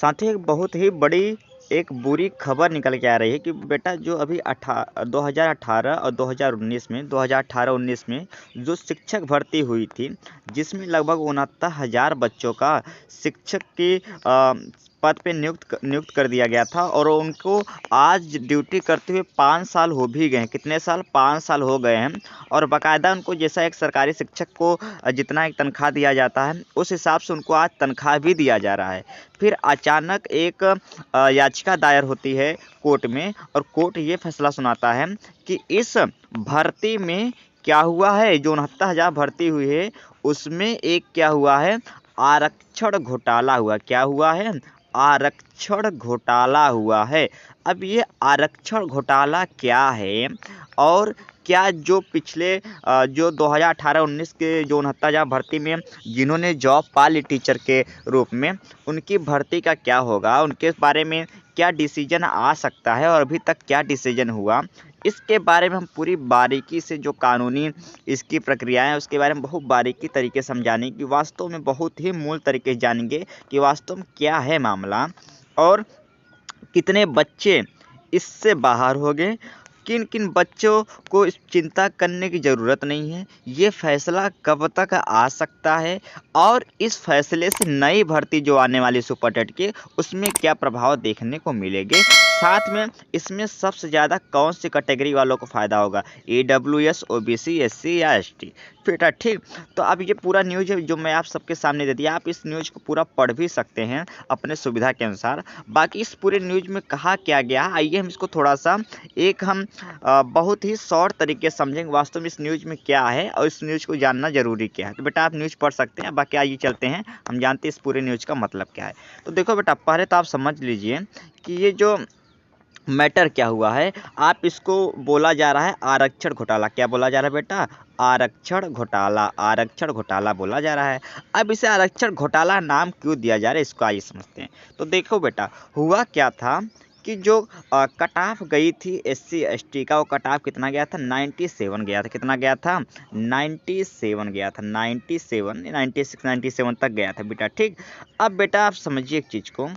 साथ ही एक बहुत ही बड़ी एक बुरी खबर निकल के आ रही है कि बेटा जो अभी 2018 और 2019 में जो शिक्षक भर्ती हुई थी, जिसमें लगभग 69,000 बच्चों का शिक्षक की पद पे नियुक्त कर दिया गया था और उनको आज ड्यूटी करते हुए 5 साल हो भी गए हैं। कितने साल? 5 साल हो गए हैं। और बाकायदा उनको जैसा एक सरकारी शिक्षक को जितना एक तनख्वाह दिया जाता है, उस हिसाब से उनको आज तनख्वाह भी दिया जा रहा है। फिर अचानक एक याचिका दायर होती है कोर्ट में और कोर्ट ये फैसला सुनाता है कि इस भर्ती में क्या हुआ है, जो 69,000 भर्ती हुई है उसमें एक क्या हुआ है, आरक्षण घोटाला हुआ। क्या हुआ है? आरक्षण घोटाला हुआ है। अब ये आरक्षण घोटाला क्या है और क्या जो पिछले जो 2018-19 के जो 69,000 भर्ती में जिन्होंने जॉब पा ली टीचर के रूप में, उनकी भर्ती का क्या होगा, उनके बारे में क्या डिसीजन आ सकता है और अभी तक क्या डिसीजन हुआ, इसके बारे में हम पूरी बारीकी से जो कानूनी इसकी प्रक्रिया है उसके बारे में बहुत बारीकी तरीके से समझाने की, वास्तव में बहुत ही मूल तरीके से जानेंगे कि वास्तव में क्या है मामला और कितने बच्चे इससे बाहर हो गए, किन किन बच्चों को इस चिंता करने की ज़रूरत नहीं है, ये फैसला कब तक आ सकता है और इस फैसले से नई भर्ती जो आने वाली सुपर टेट की उसमें क्या प्रभाव देखने को मिलेंगे। साथ में इसमें सबसे ज़्यादा कौन सी कैटेगरी वालों को फ़ायदा होगा, EWS, OBC, SC या ST। बेटा ठीक, तो अब ये पूरा न्यूज़ जो मैं आप सबके सामने दे दिया, आप इस न्यूज़ को पूरा पढ़ भी सकते हैं अपने सुविधा के अनुसार। बाकी इस पूरे न्यूज़ में कहा क्या गया, आइए हम इसको थोड़ा सा एक हम बहुत ही शॉर्ट तरीके से समझेंगे वास्तव में इस न्यूज़ में क्या है और इस न्यूज़ को जानना ज़रूरी क्या है। तो बेटा आप न्यूज़ पढ़ सकते हैं। बाकी आइए चलते हैं, हम जानते हैं इस पूरे न्यूज़ का मतलब क्या है। तो देखो बेटा, पहले तो आप समझ लीजिए कि ये जो मैटर क्या हुआ है, आप इसको बोला जा रहा है आरक्षण घोटाला। क्या बोला जा रहा है बेटा? आरक्षण घोटाला। आरक्षण घोटाला बोला जा रहा है। अब इसे आरक्षण घोटाला नाम क्यों दिया जा रहा है, इसको आइए समझते हैं। तो देखो बेटा, हुआ क्या था कि जो कट ऑफ गई थी SC ST का, वो कट ऑफ कितना गया था? 97 गया था। कितना गया था? 97 गया था। 97, 96, 97 तक गया था बेटा ठीक। अब बेटा आप समझिए एक चीज़ को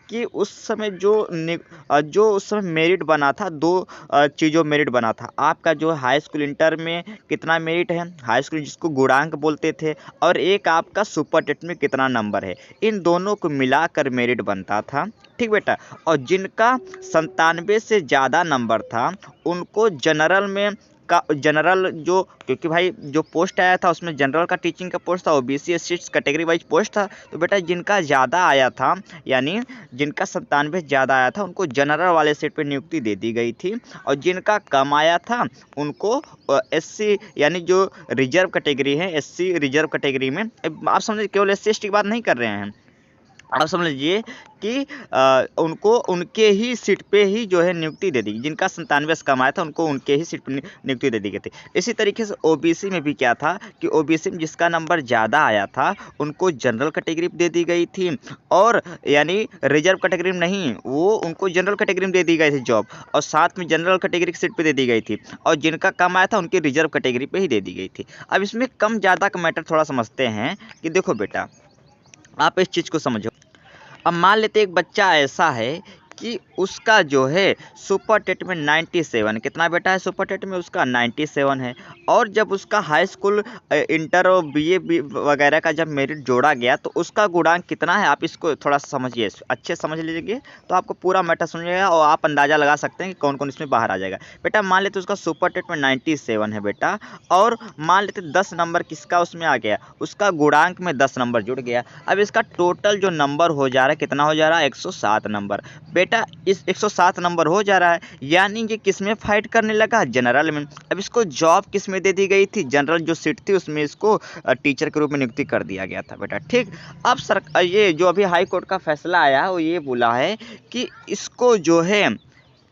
कि उस समय जो उस समय मेरिट बना था, दो चीज़ों मेरिट बना था। आपका जो हाई स्कूल इंटर में कितना मेरिट है, हाई स्कूल जिसको गुणांक बोलते थे, और एक आपका सुपर टेट में कितना नंबर है, इन दोनों को मिलाकर मेरिट बनता था ठीक बेटा। और जिनका 97 से ज़्यादा नंबर था उनको जनरल जो, क्योंकि भाई जो पोस्ट आया था उसमें जनरल का टीचिंग का पोस्ट था, OBC SC category wise post था। तो बेटा जिनका ज़्यादा आया था, यानी जिनका 97 ज़्यादा आया था, उनको जनरल वाले सीट पे नियुक्ति दे दी गई थी। और जिनका कम आया था उनको SC यानी जो रिजर्व कैटेगरी है, SC रिजर्व कैटेगरी में, आप समझिए केवल SC ST की बात नहीं कर रहे हैं, आप समझ लीजिए कि उनको उनके ही सीट पे ही जो है नियुक्ति दे दी। जिनका 97 से कम आया था उनको उनके ही सीट पे नियुक्ति दे दी गई थी। इसी तरीके से OBC में भी क्या था कि OBC में जिसका नंबर ज़्यादा आया था उनको जनरल कैटेगरी दे दी गई थी, और यानी रिजर्व कैटेगरी में नहीं, वो उनको जनरल कैटेगरी में दे दी गई थी जॉब, और साथ में जनरल कैटेगरी की सीट पे दे दी गई थी। और जिनका कम आया था उनकी रिजर्व कैटेगरी पे ही दे दी गई थी। अब इसमें कम ज़्यादा का मैटर थोड़ा समझते हैं कि देखो बेटा, आप इस चीज़ को समझो। अब मान लेते एक बच्चा ऐसा है कि उसका जो है सुपर टेट में 97, कितना बेटा है सुपर टेट में उसका? 97 है। और जब उसका हाई स्कूल इंटर और BA वगैरह का जब मेरिट जोड़ा गया तो उसका गुणांक कितना है, आप इसको थोड़ा समझिए, अच्छे समझ लीजिए तो आपको पूरा मैटर समझिएगा और आप अंदाज़ा लगा सकते हैं कि कौन कौन इसमें बाहर आ जाएगा। बेटा मान लेते उसका सुपर टेट में 97 है बेटा, और मान लेते 10 नंबर किसका उसमें आ गया, उसका गुणांक में 10 नंबर जुड़ गया। अब इसका टोटल जो नंबर हो जा रहा है, कितना हो जा रहा है? 107 नंबर। बेटा इस 107 नंबर हो जा रहा है, यानी ये किस में फाइट करने लगा? जनरल में। अब इसको जॉब किस में दे दी गई थी? जनरल जो सीट थी उसमें इसको टीचर के रूप में नियुक्ति कर दिया गया था बेटा ठीक। अब ये जो अभी हाई कोर्ट का फैसला आया वो ये बोला है कि इसको जो है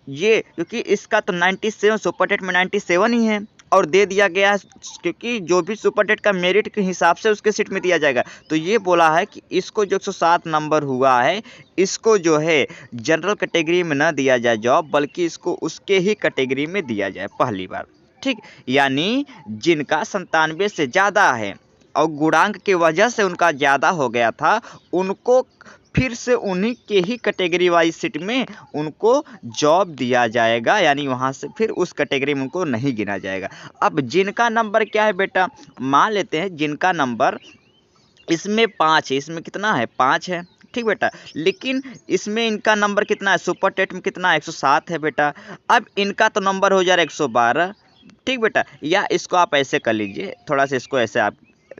ये, क्योंकि इसका तो 97 सुपर टेट में 97 ही है और दे दिया गया, क्योंकि जो भी सुपर टेट का मेरिट के हिसाब से उसके सीट में दिया जाएगा। तो ये बोला है कि इसको जो 107 नंबर हुआ है इसको जो है जनरल कैटेगरी में ना दिया जाए जॉब, बल्कि इसको उसके ही कैटेगरी में दिया जाए पहली बार ठीक। यानी जिनका 97 से ज़्यादा है और गुणांक की वजह से उनका ज़्यादा हो गया था, उनको फिर से उन्हीं के ही कैटेगरी वाइज सीट में उनको जॉब दिया जाएगा, यानी वहाँ से फिर उस कैटेगरी में उनको नहीं गिना जाएगा। अब जिनका नंबर क्या है बेटा, मान लेते हैं जिनका नंबर इसमें 5 है, इसमें कितना है 5 है, ठीक बेटा, लेकिन इसमें इनका नंबर कितना है, सुपर टेट में कितना है 107 है बेटा। अब इनका तो नंबर हो जा रहा है 112, ठीक बेटा, या इसको आप ऐसे कर लीजिए, थोड़ा सा इसको ऐसे आप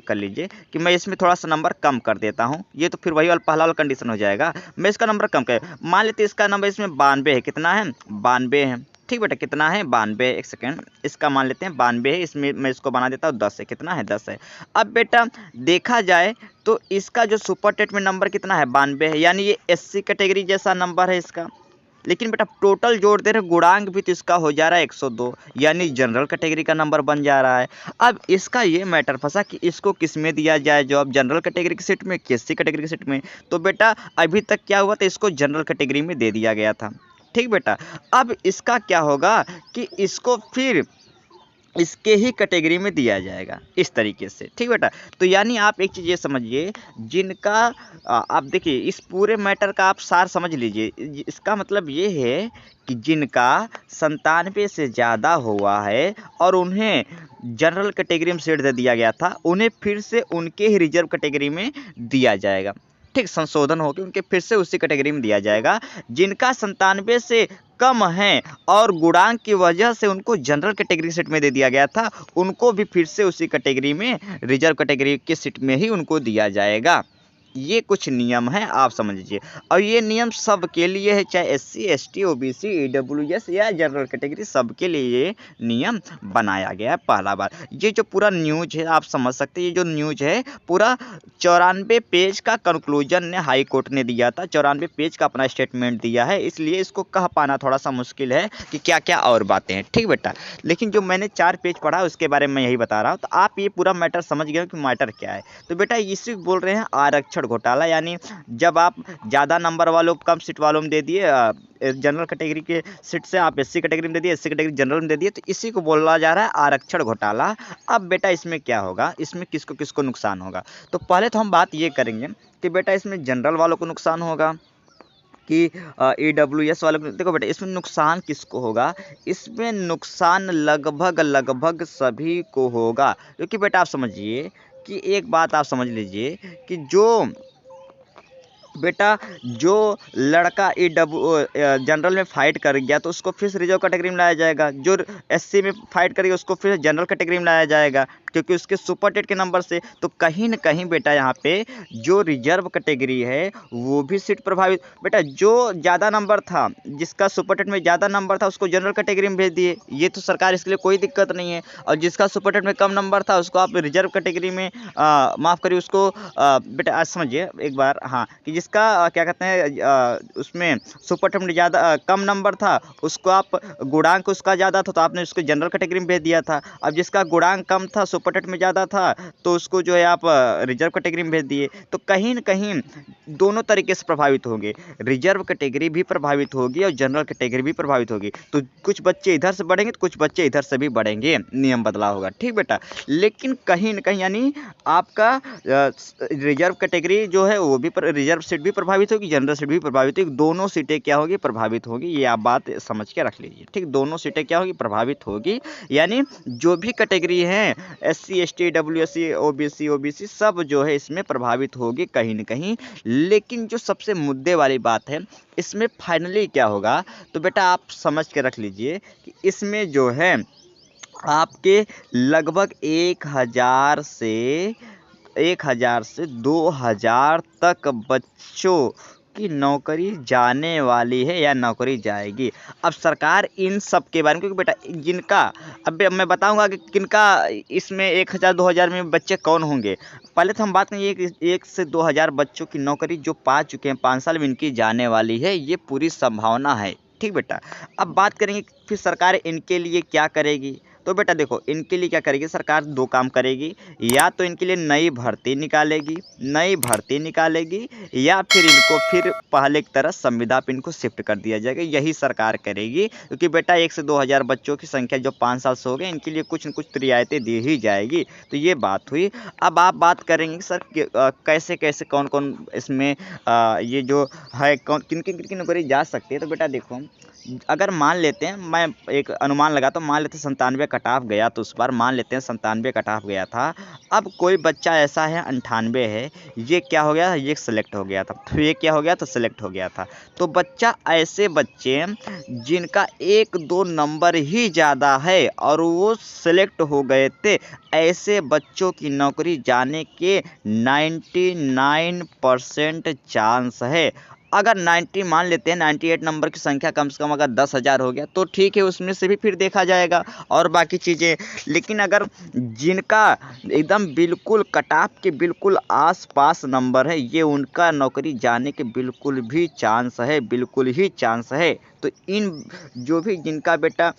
कर लीजिए कि मैं इसमें थोड़ा सा नंबर कम कर देता हूँ, ये तो फिर वही वाला पहला वाला कंडीशन हो जाएगा। मैं इसका नंबर कम कर, मान लेते इसका नंबर इसमें 92 है, कितना है 92 है, ठीक बेटा, कितना है 92, एक सेकेंड, इसका मान लेते हैं 92 है, इसमें मैं इसको बना देता हूँ 10 है, कितना है 10 है। अब बेटा देखा जाए तो इसका जो सुपर टेट में नंबर कितना है 92 है, यानी ये SC कैटेगरी जैसा नंबर है इसका, लेकिन बेटा टोटल जोड़ दे रहे गुणांक भी तो इसका हो जा रहा है 102, यानी जनरल कैटेगरी का नंबर बन जा रहा है। अब इसका ये मैटर फंसा कि इसको किस में दिया जाए जॉब, जनरल कैटेगरी की सीट में कि SC कैटेगरी की सीट में। तो बेटा अभी तक क्या हुआ था, इसको जनरल कैटेगरी में दे दिया गया था, ठीक बेटा। अब इसका क्या होगा कि इसको फिर इसके ही कैटेगरी में दिया जाएगा इस तरीके से, ठीक बेटा। तो यानी आप एक चीज़ ये समझिए, जिनका आप देखिए इस पूरे मैटर का आप सार समझ लीजिए, इसका मतलब ये है कि जिनका 97 से ज़्यादा हुआ है और उन्हें जनरल कैटेगरी में सीट दे दिया गया था, उन्हें फिर से उनके ही रिजर्व कैटेगरी में दिया जाएगा, ठीक, संशोधन होकर उनके फिर से उसी कैटेगरी में दिया जाएगा। जिनका 97 से कम है और गुणांक की वजह से उनको जनरल कैटेगरी सीट में दे दिया गया था, उनको भी फिर से उसी कैटेगरी में रिजर्व कैटेगरी की सीट में ही उनको दिया जाएगा। ये कुछ नियम है, आप समझ लीजिए। और ये नियम सबके लिए है, चाहे SC ST OBC EWS या जनरल कैटेगरी, सबके लिए ये नियम बनाया गया है पहला बार। ये जो पूरा न्यूज है आप समझ सकते हैं, ये जो न्यूज है पूरा 94 पेज का कंक्लूजन ने हाई कोर्ट ने दिया था, 94 पेज का अपना स्टेटमेंट दिया है, इसलिए इसको कह पाना थोड़ा सा मुश्किल है कि क्या क्या और बातें हैं, ठीक बेटा। लेकिन जो मैंने 4 पेज पढ़ा उसके बारे में यही बता रहा हूँ, तो आप ये पूरा मैटर समझ गए कि मैटर क्या है। तो बेटा इसी को बोल रहे हैं आरक्षण घोटाला, यानी जब आप ज़्यादा नंबर वालों को कम सीट वालों में दे दिए, जनरल कैटेगरी के सीट से आप SC कैटेगरी में दे दिए, SC कैटेगरी जनरल में दे दिए, तो इसी को बोला जा रहा है आरक्षण घोटाला। अब बेटा इसमें क्या होगा, इसमें किसको किसको नुकसान होगा, तो पहले तो हम बात ये करेंगे कि बेटा इसमें जनरल वालों को नुकसान होगा कि EWS वालों को। देखो बेटा इसमें नुकसान किसको होगा, इसमें नुकसान लगभग सभी को होगा, क्योंकि बेटा आप समझिए कि एक बात आप समझ लीजिए कि जो लड़का जनरल में फाइट कर गया तो उसको फिर रिजर्व कैटेगरी में लाया जाएगा, जो SC में फाइट करेगा उसको फिर जनरल कैटेगरी में लाया जाएगा, क्योंकि उसके सुपर टेट के नंबर से। तो कहीं न कहीं बेटा यहाँ पे जो रिजर्व कैटेगरी है वो भी सीट प्रभावित। बेटा जो ज़्यादा नंबर था, जिसका सुपर टेट में ज़्यादा नंबर था उसको जनरल कैटेगरी में भेज दिए, ये तो सरकार इसके लिए कोई दिक्कत नहीं है। और जिसका सुपर टेट में कम नंबर था उसको आप रिजर्व कैटेगरी में माफ़ करिए उसको बेटा आज समझिए एक बार, हाँ, कि जिसका क्या कहते हैं उसमें सुपर टेट में ज़्यादा कम नंबर था उसको आप गुणांक उसका ज़्यादा था तो आपने उसको जनरल कैटेगरी में भेज दिया था। अब जिसका गुणांक कम था सुपर टेट में ज़्यादा था तो उसको जो है आप रिजर्व कैटेगरी में भेज दिए। तो कहीं न कहीं दोनों तरीके से प्रभावित होंगे, रिजर्व कैटेगरी भी प्रभावित होगी और जनरल कैटेगरी भी प्रभावित होगी। तो कुछ बच्चे इधर से बढ़ेंगे तो कुछ बच्चे इधर से भी बढ़ेंगे, नियम बदलाव होगा, ठीक बेटा। लेकिन कहीं न कहीं यानी आपका रिजर्व कैटेगरी जो है वो भी रिजर्व सीट भी प्रभावित होगी, जनरल सीट भी प्रभावित होगी, दोनों सीटें क्या होगी प्रभावित होगी। ये आप बात समझ के रख लीजिए, ठीक, दोनों सीटें क्या होगी प्रभावित होगी। यानी जो भी कैटेगरी हैं SC ST WC OBC सब जो है इसमें प्रभावित होगी कहीं न कहीं। लेकिन जो सबसे मुद्दे वाली बात है इसमें फाइनली क्या होगा, तो बेटा आप समझ के रख लीजिए कि इसमें जो है आपके लगभग 1000 से 2000 तक बच्चों की नौकरी जाने वाली है या नौकरी जाएगी। अब सरकार इन सब के बारे में, क्योंकि बेटा जिनका अब मैं बताऊंगा कि किनका इसमें 1000-2000 में बच्चे कौन होंगे। पहले तो हम बात करेंगे 1 से 2000 बच्चों की नौकरी जो पा चुके हैं 5 साल में इनकी जाने वाली है, ये पूरी संभावना है, ठीक बेटा। अब बात करेंगे फिर सरकार इनके लिए क्या करेगी। तो बेटा देखो इनके लिए क्या करेगी सरकार, दो काम करेगी, या तो इनके लिए नई भर्ती निकालेगी या फिर इनको फिर पहले की तरह संविदा पे इनको शिफ्ट कर दिया जाएगा, यही सरकार करेगी। क्योंकि बेटा 1 से 2 हज़ार बच्चों की संख्या जो 5 साल से हो गए, इनके लिए कुछ न कुछ रियायतें दी ही जाएगी। तो ये बात हुई। अब आप बात करेंगे कि सर कैसे कैसे कौन कौन इसमें ये जो है कौन किन किन की नौकरी जा सकती है। तो बेटा देखो अगर मान लेते हैं, मैं एक अनुमान लगाता हूँ, मान लेते हैं 97 कट ऑफ गया, तो उस बार मान लेते हैं 97 कट ऑफ गया था। अब कोई बच्चा ऐसा है 98 है, ये क्या हो गया, ये सेलेक्ट हो गया था, तो ये क्या हो गया, तो सेलेक्ट हो गया था। तो बच्चा ऐसे बच्चे जिनका 1-2 नंबर ही ज़्यादा है और वो सेलेक्ट हो गए थे, ऐसे बच्चों की नौकरी जाने के 99% चांस है। अगर 90 मान लेते हैं, 98 नंबर की संख्या कम से कम अगर 10,000 हो गया तो ठीक है, उसमें से भी फिर देखा जाएगा और बाकी चीज़ें। लेकिन अगर जिनका एकदम बिल्कुल कट ऑफ के बिल्कुल आस पास नंबर है, ये उनका नौकरी जाने के बिल्कुल भी चांस है, बिल्कुल ही चांस है। तो इन जो भी जिनका बेटा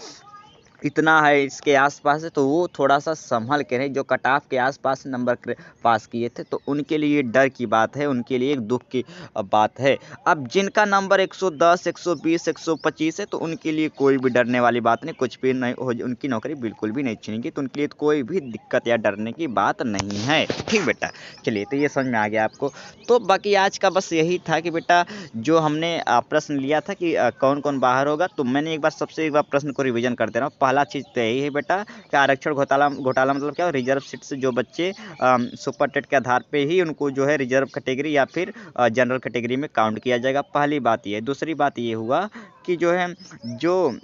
इतना है इसके आसपास है, तो वो थोड़ा सा संभल के रहे। जो कट ऑफ के आसपास नंबर पास किए थे, तो उनके लिए डर की बात है, उनके लिए एक दुख की बात है। अब जिनका नंबर 110, 120, 125 है, तो उनके लिए कोई भी डरने वाली बात नहीं, कुछ भी नहीं हो, उनकी नौकरी बिल्कुल भी नहीं छीनेगी। तो उनके लिए तो कोई भी दिक्कत या डरने की बात नहीं है। ठीक बेटा, चलिए तो ये समझ में आ गया आपको। तो बाकी आज का बस यही था कि बेटा जो हमने प्रश्न लिया था कि कौन कौन बाहर होगा, तो मैंने एक बार प्रश्न को रिवीजन कर दे रहा हूँ। पहला चीज़ तो यही है बेटा कि आरक्षण घोटाला घोटाला मतलब क्या, रिजर्व सीट से जो बच्चे सुपर टेट के आधार पे ही उनको जो है रिजर्व कैटेगरी या फिर जनरल कैटेगरी में काउंट किया जाएगा। पहली बात ये। दूसरी बात ये हुआ कि जो है जो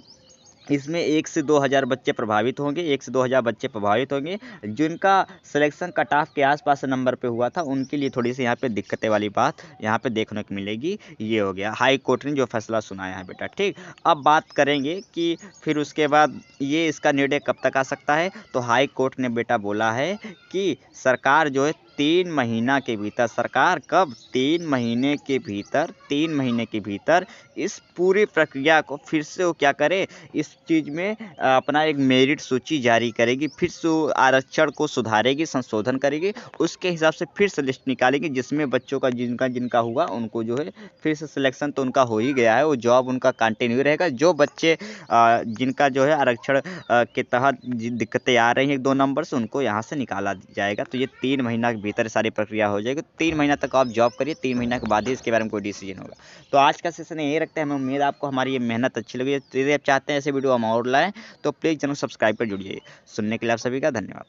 इसमें 1 से 2 हज़ार बच्चे प्रभावित होंगे, 1 से 2 हज़ार बच्चे प्रभावित होंगे। जिनका सिलेक्शन कट ऑफ के आसपास नंबर पे हुआ था, उनके लिए थोड़ी सी यहाँ पे दिक्कतें वाली बात यहाँ पे देखने को मिलेगी। ये हो गया हाई कोर्ट ने जो फैसला सुनाया है बेटा। ठीक, अब बात करेंगे कि फिर उसके बाद ये इसका निर्णय कब तक आ सकता है। तो हाई कोर्ट ने बेटा बोला है कि सरकार जो है 3 महीना के भीतर, सरकार कब, 3 महीने के भीतर इस पूरी प्रक्रिया को फिर से वो क्या करे, इस चीज़ में अपना एक मेरिट सूची जारी करेगी, फिर से आरक्षण को सुधारेगी, संशोधन करेगी, उसके हिसाब से फिर से लिस्ट निकालेगी, जिसमें बच्चों का जिनका जिनका हुआ उनको जो है फिर से सिलेक्शन तो उनका हो ही गया है, वो जॉब उनका कंटिन्यू रहेगा। जो बच्चे जिनका जो है आरक्षण के तहत दिक्कतें आ रही हैं 1-2 नंबर से, उनको यहाँ से निकाला जाएगा। तो ये 3 महीना के भीतर सारी प्रक्रिया हो जाएगी। 3 महीना तक आप जॉब करिए, 3 महीना के बाद ही इसके बारे में कोई डिसीजन होगा। तो आज का सेशन यही रखते हैं। हमें उम्मीद है आपको हमारी ये मेहनत अच्छी लगी। यदि आप चाहते हैं ऐसे वीडियो हम और लाएँ, तो प्लीज़ चैनल सब्सक्राइब कर जुड़िए। सुनने के लिए आप सभी का धन्यवाद।